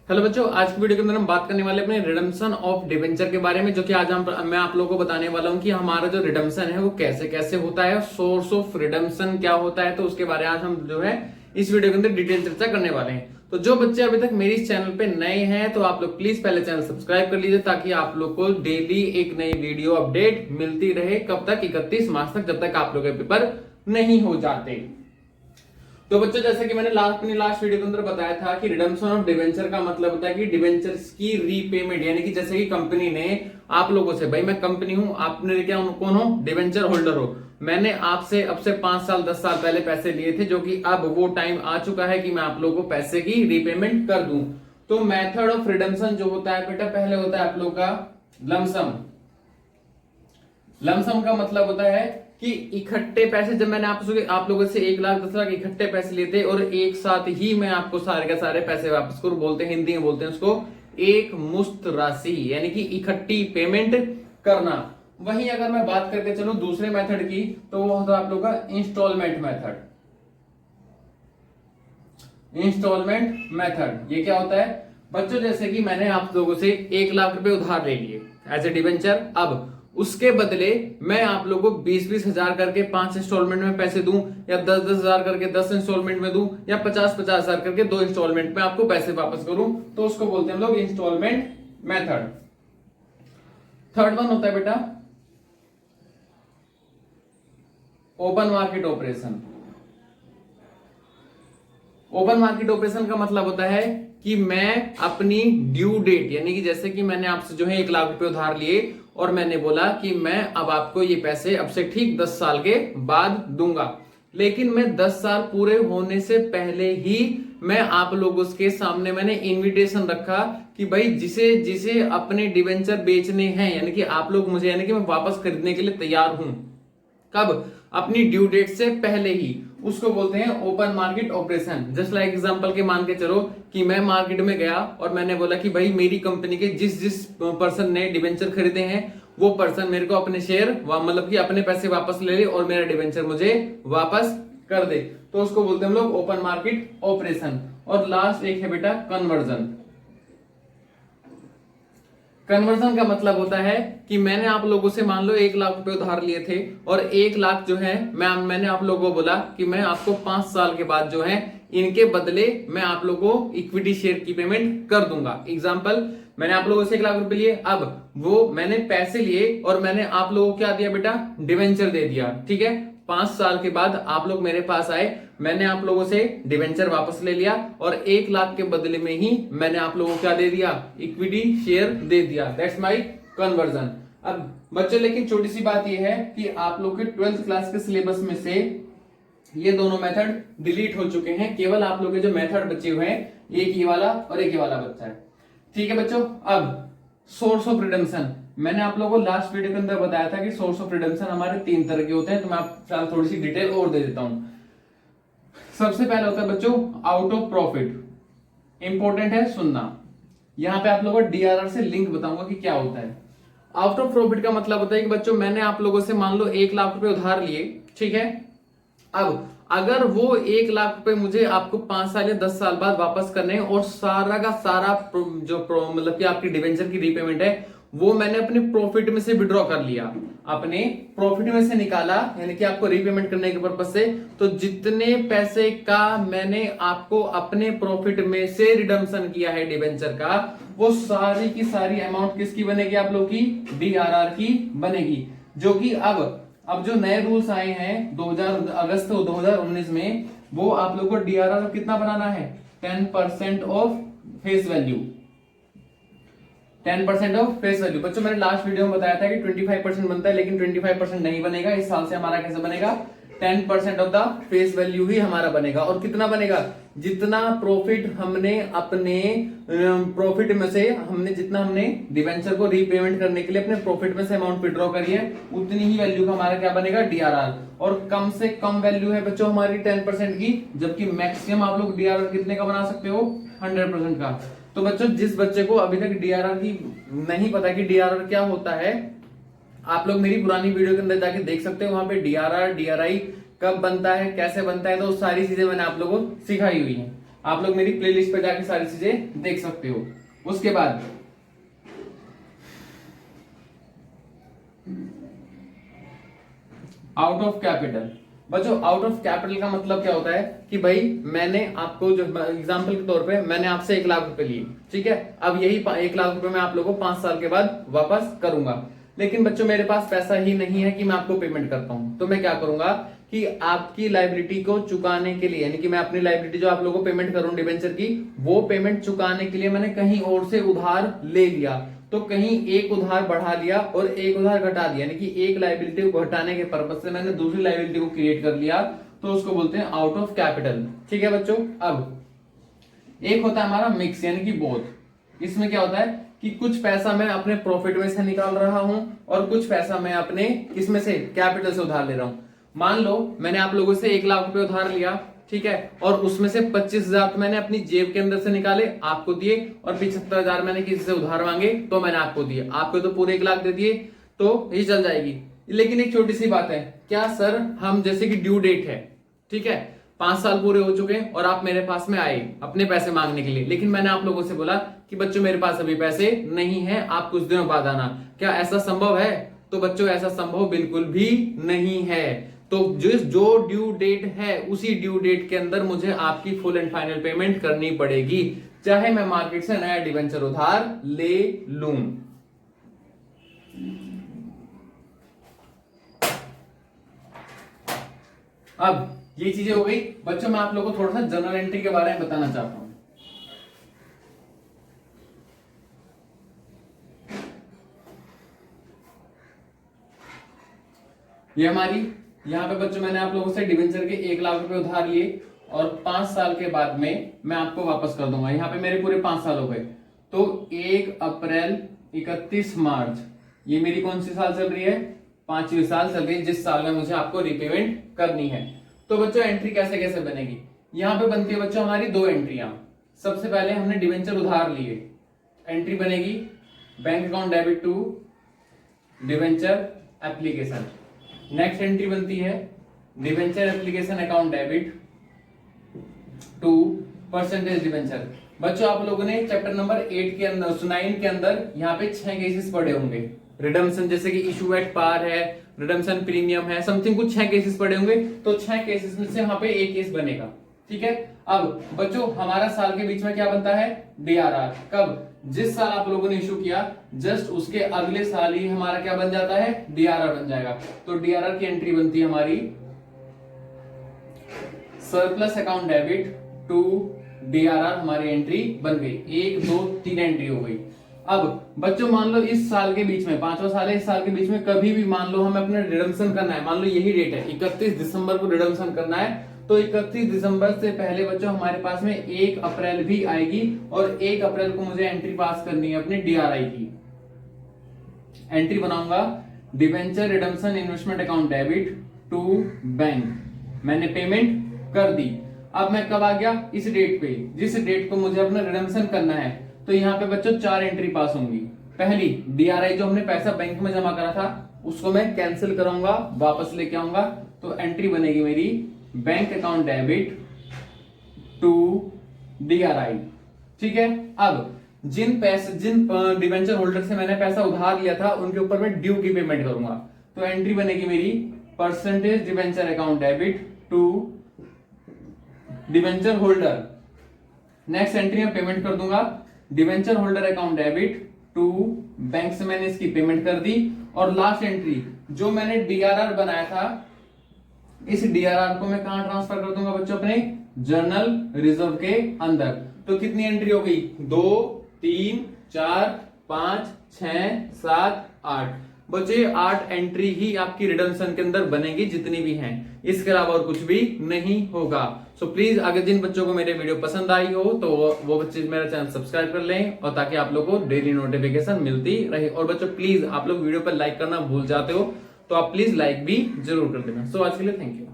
Hello बच्चों, आज की वीडियो के अंदर हम बात करने वाले अपने रिडम्पशन ऑफ डिबेंचर के बारे में, जो कि आज मैं आप लोगों को बताने वाला हूं कि हमारा जो रिडम्पशन है वो कैसे कैसे होता है, सोर्स ऑफ रिडम्पशन क्या होता है। तो उसके बारे में आज हम जो है इस वीडियो के अंदर डिटेल चर्चा करने वाले हैं। तो जो बच्चे अभी तक मेरे इस चैनल पे नए हैं तो आप लोग प्लीज पहले चैनल सब्सक्राइब कर लीजिए, ताकि आप लोग को डेली एक नई वीडियो अपडेट मिलती रहे। कब तक? 31 मार्च तक, जब तक आप लोग के पेपर नहीं हो जाते। तो बच्चों, जैसे कि मैंने अपनी लास्ट वीडियो के अंदर बताया था कि रिडम्पशन ऑफ डिवेंचर का मतलब होता है कि डिवेंचर्स की रीपेमेंट, यानी कि जैसे कि कंपनी ने आप लोगों से, भाई मैं कंपनी हूं, आपने क्या कौन हो? डिवेंचर होल्डर हो। मैंने आपसे अब से 5 साल 10 साल पहले पैसे लिए थे, जो कि अब वो टाइम आ चुका है कि मैं आप लोगों को पैसे की रीपेमेंट कर दूं। तो मेथड ऑफ रिडम्पशन जो होता है बेटा, पहले होता है आप लोग का लमसम। लमसम का मतलब होता है कि इकट्ठे पैसे, जब मैंने आप लोगों से 1,10,00,000 इकट्ठे पैसे लिए थे और एक साथ ही मैं आपको सारे के सारे पैसे वापस करूं, बोलते हैं हिंदी में बोलते हैं उसको एक मुश्त राशि, यानी कि इकट्ठी पेमेंट करना। वहीं अगर मैं बात करके चलूं दूसरे मेथड की, तो वो होता है आप लोग का इंस्टॉलमेंट मेथड। इंस्टॉलमेंट मेथड ये क्या होता है बच्चों? जैसे कि मैंने आप लोगों से 1,00,000 रुपए उधार ले लिए एज ए डिवेंचर। अब उसके बदले मैं आप लोगों को 20-20 हजार करके 5 इंस्टॉलमेंट में पैसे दूं, या 10-10 हजार करके 10 इंस्टॉलमेंट में दूं, या 50-50 हजार करके 2 इंस्टॉलमेंट में आपको पैसे वापस करूं, तो उसको बोलते हैं हम लोग इंस्टॉलमेंट मेथड। थर्ड वन होता है बेटा open market operation. Open market operation का मतलब होता है कि मैं अपनी ड्यू डेट, यानी कि जैसे कि मैंने आपसे जो है 1,00,000 रुपए उधार लिए और मैंने बोला कि मैं अब आपको ये पैसे अब से ठीक 10 साल के बाद दूंगा, लेकिन मैं 10 साल पूरे होने से पहले ही मैं आप लोगों के सामने मैंने इनविटेशन रखा कि भाई जिसे जिसे अपने डिवेंचर बेचने हैं, यानी कि आप लोग मुझे, यानी कि मैं वापस खरीदने के लिए तैयार हूं। कब? अपनी ड्यू डेट से पहले ही। उसको बोलते हैं open market operation. Just like example के मान के चलो कि मैं मार्केट में गया और मैंने बोला कि भाई मेरी कंपनी के जिस जिस पर्सन ने डिवेंचर खरीदे हैं वो पर्सन मेरे को अपने शेयर मतलब कि अपने पैसे वापस ले ले और मेरा डिवेंचर मुझे वापस कर दे। तो उसको बोलते हैं हम लोग ओपन मार्केट ऑपरेशन। और लास्ट एक है बेटा कन्वर्जन। कन्वर्जन का मतलब होता है कि मैंने आप लोगों से मान लो 1,00,000 रुपए उधार लिए थे और 1,00,000 जो है मैंने आप लोगों को बोला कि मैं आपको 5 साल के बाद जो है इनके बदले मैं आप लोगों को इक्विटी शेयर की पेमेंट कर दूंगा। एग्जांपल, मैंने आप लोगों से 1,00,000 रुपए लिए, अब वो मैंने पैसे लिए और मैंने आप लोगों को क्या दिया बेटा? डिवेंचर दे दिया। ठीक है, 5 साल के बाद आप लोग मेरे पास आए, मैंने आप लोगों से डिवेंचर वापस ले लिया और 1,00,000 के बदले में ही मैंने आप लोगों को क्या दे दिया? इक्विटी शेयर दे दिया। That's my conversion. अब बच्चों, लेकिन छोटी सी बात यह है कि आप लोग के 12th क्लास के सिलेबस में से ये दोनों मेथड डिलीट हो चुके हैं। केवल आप लोग के जो मेथड बचे हुए हैं, एक ये वाला और एक ये वाला बच्चा है। ठीक है बच्चों, अब सोर्स ऑफ रिडम्पशन मैंने आप लोगों को लास्ट वीडियो के अंदर बताया था कि सोर्स ऑफ रिडम्पशन हमारे 3 तरह के होते हैं। तो मैं आप थोड़ी सी डिटेल और दे देता हूं। सबसे पहले होता है बच्चों आउट ऑफ प्रॉफिट। इंपॉर्टेंट है सुनना, यहां पे आप लोगों को डीआरआर से लिंक बताऊंगा कि क्या होता है। आउट ऑफ प्रॉफिट का मतलब होता है कि बच्चों मैंने आप लोगों से मान लो 1,00,000 रुपए उधार लिए, ठीक है। अब अगर वो 1,00,000 रुपए मुझे आपको 5 साल या 10 साल बाद वापस करने हैं और सारा का सारा जो मतलब कि आपकी डिवेंचर की रीपेमेंट है वो मैंने अपने प्रॉफिट में से विड्रॉ कर लिया, अपने प्रॉफिट में से निकाला, यानी कि आपको रीपेमेंट करने के पर्पज से, तो जितने पैसे का मैंने आपको अपने प्रॉफिट में से रिडम्पशन किया है डिवेंचर का, वो सारी की सारी अमाउंट किसकी बनेगी? आप लोग की डीआरआर की बनेगी। जो कि अब जो नए रूल्स आए हैं 2000 अगस्त 2019 में, वो आप लोग को डीआरआर कितना बनाना है? 10% of face value. 10% of face value. बच्चों, मैंने लास्ट वीडियो में बताया था कि 25% बनता है, लेकिन 25% नहीं बनेगा। इस साल से हमारा कैसे बनेगा? 10% ऑफ द फेस वैल्यू ही हमारा बनेगा। और कितना बनेगा? जितना प्रॉफिट हमने अपने प्रॉफिट में से जितना हमने डिवेंचर को रीपेमेंट करने के लिए अपने प्रॉफिट में से अमाउंट विड्रॉ करी है, उतनी ही वैल्यू का हमारा क्या बनेगा? डीआरआर। और कम से कम वैल्यू है बच्चों हमारी 10% की, जबकि मैक्सिमम आप लोग डीआरआर कितने का बना सकते हो? 100% का। तो बच्चों, जिस बच्चे को अभी तक डीआरआर की नहीं पता कि डीआरआर क्या होता है, आप लोग मेरी पुरानी वीडियो के अंदर जाके देख सकते हो। वहां पे डीआरआर डीआरआई कब बनता है, कैसे बनता है, तो सारी चीजें मैंने आप लोगों को सिखाई हुई है। आप लोग मेरी प्लेलिस्ट पे जाके सारी चीजें देख सकते हो। उसके बाद आउट ऑफ कैपिटल। बच्चों आउट ऑफ कैपिटल का मतलब क्या होता है कि भाई मैंने आपको जो एग्जांपल के तौर पे मैंने आपसे 1,00,000 रुपए लिए, ठीक है, अब यही 1,00,000 रुपए मैं आप लोगों को 5 साल के बाद वापस करूंगा। लेकिन बच्चों मेरे पास पैसा ही नहीं है कि मैं आपको पेमेंट कर पाऊं, तो मैं क्या करूंगा कि आपकी लायबिलिटी को चुकाने के लिए, यानी कि मैं अपनी लायबिलिटी जो आप लोगों को पेमेंट करूं डिबेंचर की, वो पेमेंट चुकाने के लिए मैंने कहीं और से उधार ले लिया। तो कहीं एक उधार बढ़ा लिया और एक उधार घटा दिया, यानी कि एक लायबिलिटी को घटाने के पर्पज से मैंने दूसरी लायबिलिटी को क्रिएट कर लिया, तो उसको बोलते हैं आउट ऑफ कैपिटल। ठीक है बच्चों। अब एक होता है हमारा मिक्स, यानी कि बोथ। इसमें क्या होता है कि कुछ पैसा मैं अपने प्रॉफिट में से निकाल रहा हूं और कुछ पैसा मैं अपने किसमें से, कैपिटल से उधार ले रहा हूं। मान लो मैंने आप लोगों से 1,00,000 रुपए उधार लिया, ठीक है, और उसमें से 25,000 तो मैंने अपनी जेब के अंदर से निकाले आपको दिए, और 75,000 मैंने किसी से उधार मांगे तो मैंने आपको दिए। आपको तो पूरे 1,00,000 दे दिए तो ये चल जाएगी। लेकिन एक छोटी सी बात है, क्या सर हम जैसे कि ड्यू डेट है, ठीक है, 5 साल पूरे हो चुके हैं और आप मेरे पास में आए अपने पैसे मांगने के लिए, लेकिन मैंने आप लोगों से बोला कि बच्चों मेरे पास अभी पैसे नहीं है, आप कुछ दिनों बाद आना, क्या ऐसा संभव है? तो बच्चों ऐसा संभव बिल्कुल भी नहीं है। तो जो ड्यू डेट है उसी ड्यू डेट के अंदर मुझे आपकी फुल एंड फाइनल पेमेंट करनी पड़ेगी, चाहे मैं मार्केट से नया डिवेंचर उधार ले लूं। अब ये चीजें हो गई बच्चों। मैं आप लोगों को थोड़ा सा जर्नल एंट्री के बारे में बताना चाहता हूं। ये हमारी यहाँ पे बच्चों मैंने आप लोगों से डिवेंचर के 1,00,000 रुपए उधार लिए और 5 साल के बाद में मैं आपको वापस कर दूंगा। यहाँ पे मेरे पूरे 5 साल हो गए, तो 1 अप्रैल 31 मार्च, ये मेरी कौन सी साल चल रही है? 5वीं साल चल रही है, जिस साल में मुझे आपको रिपेमेंट करनी है। तो बच्चों एंट्री कैसे कैसे बनेगी? यहाँ पे बनती है बच्चों हमारी 2 एंट्रियां। सबसे पहले हमने डिवेंचर उधार लिए, एंट्री बनेगी bank account debit to debenture application. Next entry बनती है debenture application account debit to percentage debenture. बच्चों आप लोगों ने चैप्टर नंबर 8 के अंदर 9 के अंदर यहाँ पे 6 केसेस पढ़े होंगे। रिडम्पशन जैसे कि इशू एट पार है, रिडम्पशन प्रीमियम है, समथिंग कुछ 6 केसेस पढ़े होंगे। तो 6 केसेस में से वहां पे एक केस बनेगा, ठीक है। अब बच्चों हमारा साल के बीच में क्या बनता है? डीआरआर। कब? जिस साल आप लोगों ने इशू किया जस्ट उसके अगले साल ही हमारा क्या बन जाता है? डीआरआर बन जाएगा। तो डीआरआर की एंट्री बनती है हमारी surplus account debit to DRR. हमारी एंट्री बन गई, 1 2 3 एंट्री हो गई। अब बच्चों मान लो इस साल के बीच में, 5वां साल है, इस साल के बीच में कभी भी मान लो हमें अपना रिडम्पशन करना है, मान लो यही डेट है 31 दिसंबर को रिडम्पशन करना है, तो 31 दिसंबर से पहले बच्चों हमारे पास में 1 अप्रैल भी आएगी और 1 अप्रैल को मुझे एंट्री पास करनी है अपने डीआरआई की। एंट्री बनाऊंगा debenture redemption investment account debit to bank. मैंने पेमेंट कर दी। अब मैं कब आ गया? इस डेट पे, जिस डेट को मुझे अपना रिडम्पशन करना है। तो यहाँ पे बच्चों 4 एंट्री पास होंगी। पहली डीआरआई, जो हमने पैसा बैंक में जमा करा था उसको मैं कैंसिल कराऊंगा, वापस लेके आऊंगा। तो एंट्री बनेगी मेरी bank account debit to DRI, ठीक है। अब जिन डिवेंचर होल्डर से मैंने पैसा उधार लिया था उनके ऊपर मैं ड्यू की पेमेंट करूंगा। तो एंट्री बनेगी मेरी percentage debenture account debit to debenture holder. Next entry में पेमेंट कर दूंगा debenture holder account debit to bank से मैंने इसकी पेमेंट कर दी। और लास्ट एंट्री जो मैंने डीआरआर बनाया था, इस डीआरआर को मैं कहां ट्रांसफर कर दूंगा बच्चों? अपने जर्नल रिजर्व के अंदर। तो कितनी एंट्री हो गई? 2 3 4 5 6 7 8। बच्चे 8 एंट्री ही आपकी रिडम्पशन के अंदर बनेगी जितनी भी हैं, इसके अलावा और कुछ भी नहीं होगा। सो प्लीज अगर जिन बच्चों को मेरे वीडियो पसंद आई हो तो वो बच्चे मेरा चैनल सब्सक्राइब कर लें, और ताकि आप लोगों को डेली नोटिफिकेशन मिलती रहे। और बच्चों प्लीज आप लोग वीडियो पर लाइक करना भूल जाते हो तो आप प्लीज लाइक भी जरूर कर देना। सो आज के लिए थैंक यू।